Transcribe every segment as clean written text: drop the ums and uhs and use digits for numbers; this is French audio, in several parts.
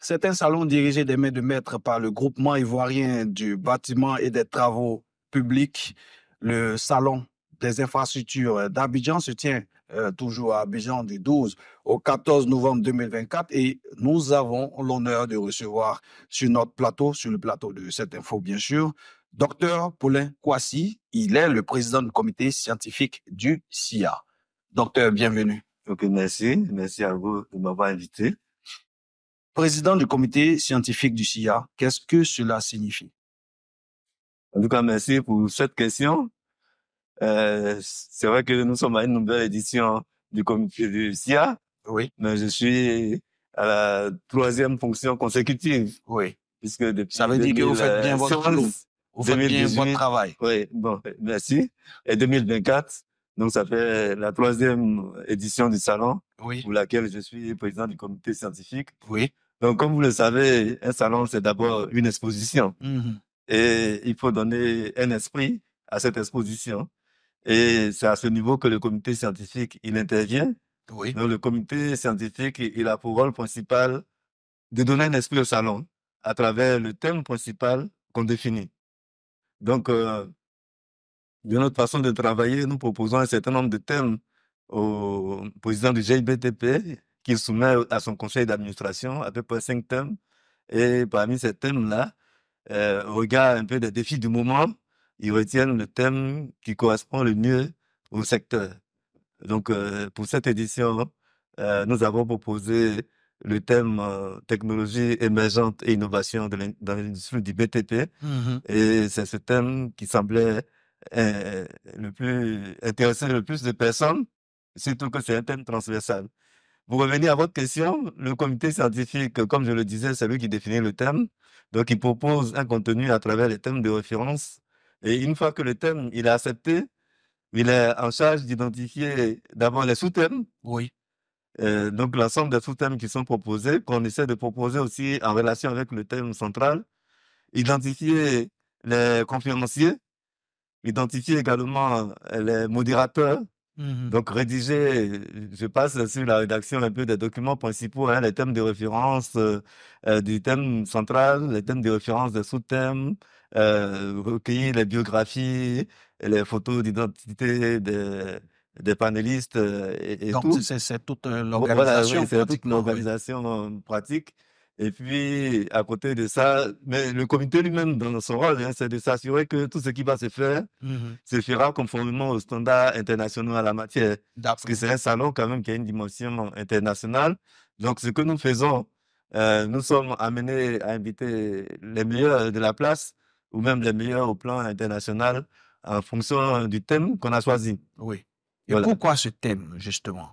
C'est un salon dirigé des mains de maître par le groupement ivoirien du bâtiment et des travaux publics. Le salon des infrastructures d'Abidjan se tient toujours à Abidjan du 12 au 14 novembre 2024 et nous avons l'honneur de recevoir sur notre plateau, sur le plateau de cette info bien sûr, Docteur Paulin Kwasi. Il est le président du comité scientifique du SIA. Docteur, bienvenue. Ok, merci. Merci à vous de m'avoir invité. Président du comité scientifique du SIA, qu'est-ce que cela signifie? En tout cas, merci pour cette question. C'est vrai que nous sommes à une nouvelle édition du comité du SIA, Oui, mais je suis à la 3e fonction consécutive, oui. puisque depuis Ça veut dire que vous faites bien votre boulot. 2016, Vous faites bien votre 2018, travail. oui, bon, merci. Et 2024, donc ça fait la 3e édition du salon, Oui, pour laquelle je suis président du comité scientifique. oui. Donc, comme vous le savez, un salon, c'est d'abord une exposition. Mhm. Et il faut donner un esprit à cette exposition. Et c'est à ce niveau que le comité scientifique, il intervient. Oui, Donc, le comité scientifique, il a pour rôle principal de donner un esprit au salon à travers le thème principal qu'on définit. Donc, de notre façon de travailler, nous proposons un certain nombre de thèmes au président du GIBTP qui soumet à son conseil d'administration à peu près 5 thèmes. Et parmi ces thèmes-là, au regard un peu des défis du moment, ils retiennent le thème qui correspond le mieux au secteur. Donc, pour cette édition, nous avons proposé le thème technologie émergente et innovation dans l'industrie du BTP. mhm. Et c'est ce thème qui semblait le plus intéresser le plus de personnes, surtout que c'est un thème transversal. Pour revenir à votre question, le comité scientifique, comme je le disais, c'est lui qui définit le thème. Donc, il propose un contenu à travers les thèmes de référence. Et une fois que le thème il est accepté, il est en charge d'identifier d'abord les sous-thèmes, Oui, donc l'ensemble des sous-thèmes qui sont proposés, qu'on essaie de proposer aussi en relation avec le thème central, identifier les conférenciers, identifier également les modérateurs. mhm. Donc, rédiger, je passe sur la rédaction un peu des documents principaux, hein, les thèmes de référence du thème central, les thèmes de référence des sous-thèmes, recueillir les biographies, les photos d'identité des panélistes et Donc, tout. c'est toute Voilà, oui, l'organisation c'est toute pratiquement. Oui. l'organisation pratique. Et puis, à côté de ça, mais le comité lui-même, dans son rôle, hein, c'est de s'assurer que tout ce qui va se faire Mhm. se fera conformément aux standards internationaux en la matière. Parce que D'accord. c'est un salon quand même qui a une dimension internationale. Donc, ce que nous faisons, nous sommes amenés à inviter les meilleurs de la place ou même les meilleurs au plan international en fonction du thème qu'on a choisi. Oui. Et Voilà. pourquoi ce thème, justement?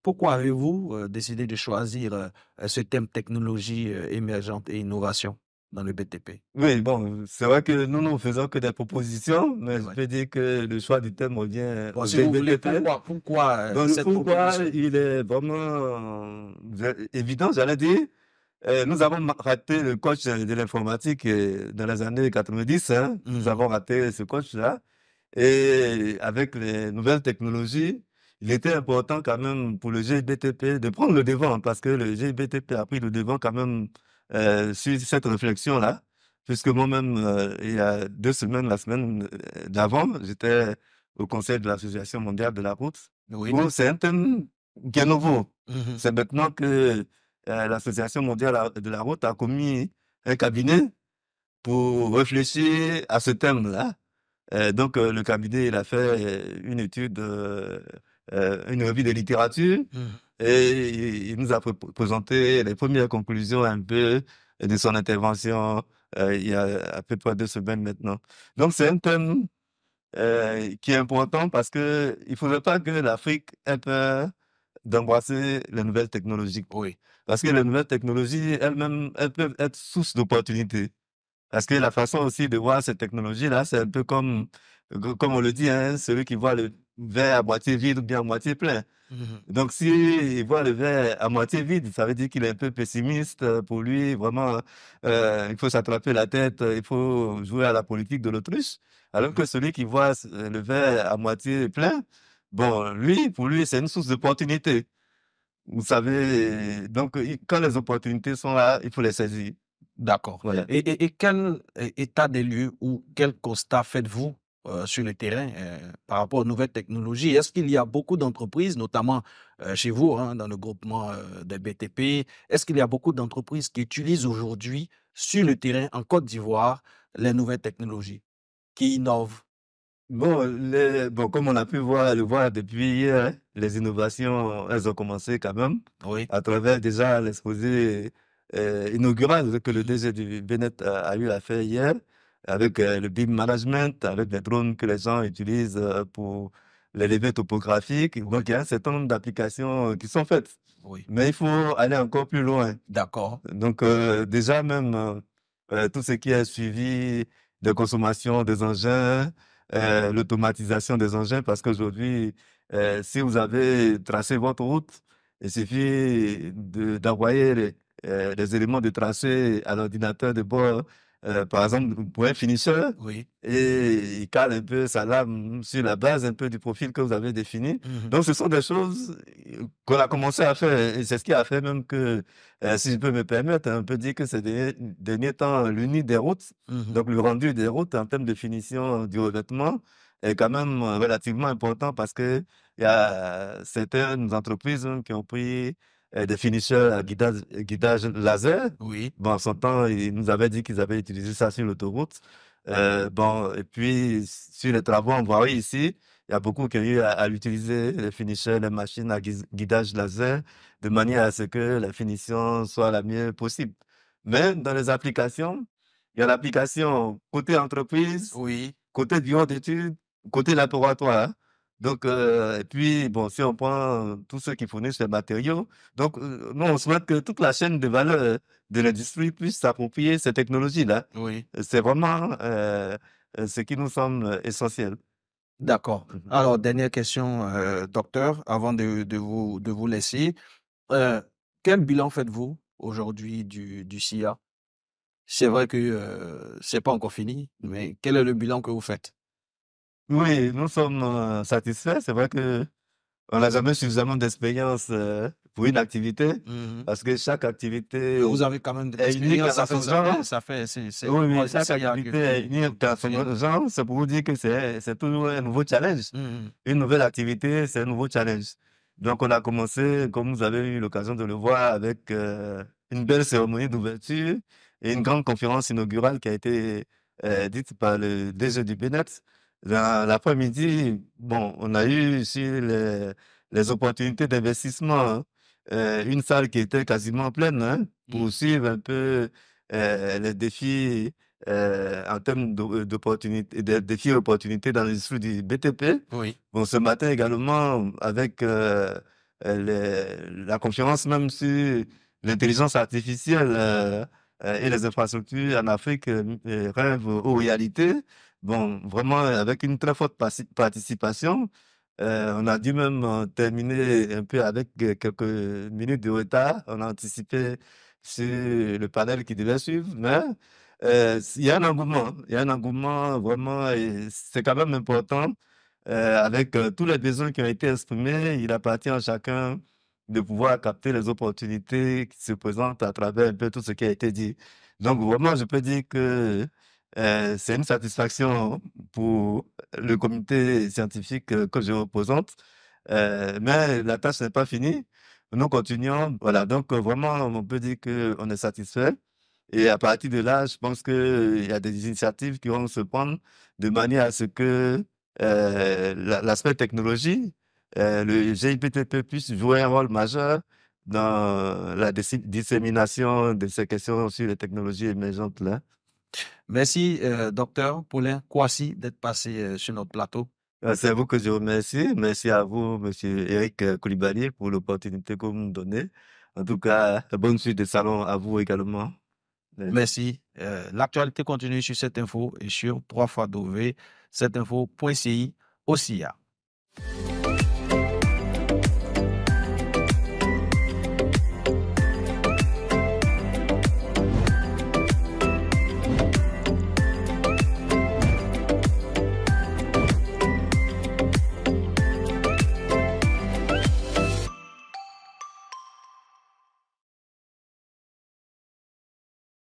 Pourquoi avez-vous décidé de choisir ce thème technologie émergente et innovation dans le BTP? Oui, bon, c'est vrai que nous ne faisons que des propositions, mais je Oui. peux dire que le choix du thème revient Bon, au si vous voulez, GBTP. pourquoi Donc, le cette pourquoi, proposition? il est vraiment évident, j'allais dire. Nous avons raté le coach de l'informatique dans les années 90. Hein. Nous Mhm. avons raté ce coach-là. Et avec les nouvelles technologies, il était important quand même pour le GBTP de prendre le devant parce que le GBTP a pris le devant quand même sur cette réflexion-là. Puisque moi-même, il y a 2 semaines, la semaine d'avant, j'étais au conseil de l'Association mondiale de la route. Oui. Où c'est un thème qui est nouveau. Mhm. C'est maintenant que l'Association mondiale de la route a commis un cabinet pour réfléchir à ce thème-là. Donc, le cabinet, il a fait une étude, une revue de littérature Mhm. et il nous a présenté les premières conclusions un peu de son intervention il y a à peu près 2 semaines maintenant. Donc, c'est un thème qui est important parce que il faudrait pas que l'Afrique ait peur d'embrasser les nouvelles technologies. Oui. Parce que les nouvelles technologies, elles-mêmes, elles peuvent être source d'opportunités. Parce que la façon aussi de voir ces technologies-là, c'est un peu comme on le dit, hein, celui qui voit le verre à moitié vide ou bien à moitié plein. Mhm. Donc, s'il voit le verre à moitié vide, ça veut dire qu'il est un peu pessimiste. Pour lui, vraiment, il faut s'attraper la tête, il faut jouer à la politique de l'autruche. Alors que celui qui voit le verre à moitié plein, bon, lui, pour lui, c'est une source d'opportunité. vous savez, donc quand les opportunités sont là, il faut les saisir. D'accord. Voilà. Et quel état des lieux ou quel constat faites-vous sur le terrain par rapport aux nouvelles technologies? Est-ce qu'il y a beaucoup d'entreprises, notamment chez vous, hein, dans le groupement des BTP, est-ce qu'il y a beaucoup d'entreprises qui utilisent aujourd'hui sur le terrain en Côte d'Ivoire les nouvelles technologies, qui innovent? Bon, comme on a pu le voir depuis hier, les innovations, elles ont commencé quand même Oui, à travers déjà l'exposé inaugural que le DG du Bénin a eu à faire hier, avec le BIM Management, avec les drones que les gens utilisent pour les levées topographiques. oui, Donc, il y a un certain nombre d'applications qui sont faites. oui. Mais il faut aller encore plus loin. D'accord. Donc, déjà même tout ce qui est suivi de consommation des engins, l'automatisation des engins, parce qu'aujourd'hui, si vous avez tracé votre route, il suffit d'envoyer les éléments de tracé à l'ordinateur de bord, par exemple, pour un finisseur, Oui. et il cale un peu sa lame sur la base un peu du profil que vous avez défini. Mhm. Donc, ce sont des choses qu'on a commencé à faire, et c'est ce qui a fait même que si je peux me permettre, on peut dire que ces derniers temps, l'uni des routes, Mhm. donc le rendu des routes en termes de finition du revêtement est quand même relativement important parce que il y a certaines entreprises qui ont pris des finisseurs à guidage laser. Oui. Bon, en son temps, ils nous avaient dit qu'ils avaient utilisé ça sur l'autoroute. Bon, et puis sur les travaux, on voit ici, il y a beaucoup qui ont eu à l'utiliser, les finisseurs, les machines à guidage laser de manière à ce que la finition soit la mieux possible. Mais dans les applications, il y a l'application côté entreprise, Oui. côté bureau d'études, côté laboratoire. Donc, et puis, bon, si on prend tous ceux qui fournissent les matériaux, donc, nous, on souhaite que toute la chaîne de valeur de l'industrie puisse s'approprier ces technologies-là. Oui. C'est vraiment ce qui nous semble essentiel. D'accord. Mhm. Alors, dernière question, docteur, avant de vous laisser. Euh, Quel bilan faites-vous aujourd'hui du SIA? C'est vrai que c'est pas encore fini, mais quel est le bilan que vous faites? Oui, nous sommes satisfaits. C'est vrai que on n'a jamais suffisamment d'expérience pour une activité, Mhm. parce que chaque Mais activité vous avez quand même de est unique l'expérience, en son genre. c'est Oui, quoi oui, le chaque SIA activité est unique en que- son genre. C'est pour vous dire que c'est toujours un nouveau challenge. Mhm. Une nouvelle activité, c'est un nouveau challenge. Donc, on a commencé, comme vous avez eu l'occasion de le voir, avec une belle cérémonie d'ouverture et une grande conférence inaugurale qui a été dite par le DG du Bénin. Dans l'après-midi, bon, on a eu sur les opportunités d'investissement, hein, une salle qui était quasiment pleine, hein, pour Mhm. suivre un peu les défis en termes d'opportunités, des défis et opportunités dans l'industrie du BTP. Oui. Bon, ce matin également, avec la conférence même sur l'intelligence artificielle et les infrastructures en Afrique, rêve aux réalités. Bon, vraiment, avec une très forte participation, on a dû même terminer un peu avec quelques minutes de retard. On a anticipé sur le panel qui devait suivre, mais il y a un engouement, hein. Il y a un engouement vraiment, et c'est quand même important. Avec tous les besoins qui ont été exprimés, il appartient à chacun de pouvoir capter les opportunités qui se présentent à travers un peu tout ce qui a été dit. Donc vraiment, je peux dire que c'est une satisfaction pour le comité scientifique que je représente. Mais la tâche n'est pas finie. Nous continuons. Voilà, donc vraiment, on peut dire qu'on est satisfait. Et à partir de là, je pense qu'il y a des initiatives qui vont se prendre de manière à ce que l'aspect technologie, le GIPTP puisse jouer un rôle majeur dans la dissémination de ces questions sur les technologies émergentes là. Merci, docteur Paulin Kouassi, d'être passé sur notre plateau. C'est à vous que je remercie. Merci à vous, Monsieur Eric Koulibaly, pour l'opportunité que vous me donnez. En tout cas, bonne suite de salon à vous également. Merci. Merci. L'actualité continue sur cette info et sur 3xW, cette info.ci aussi.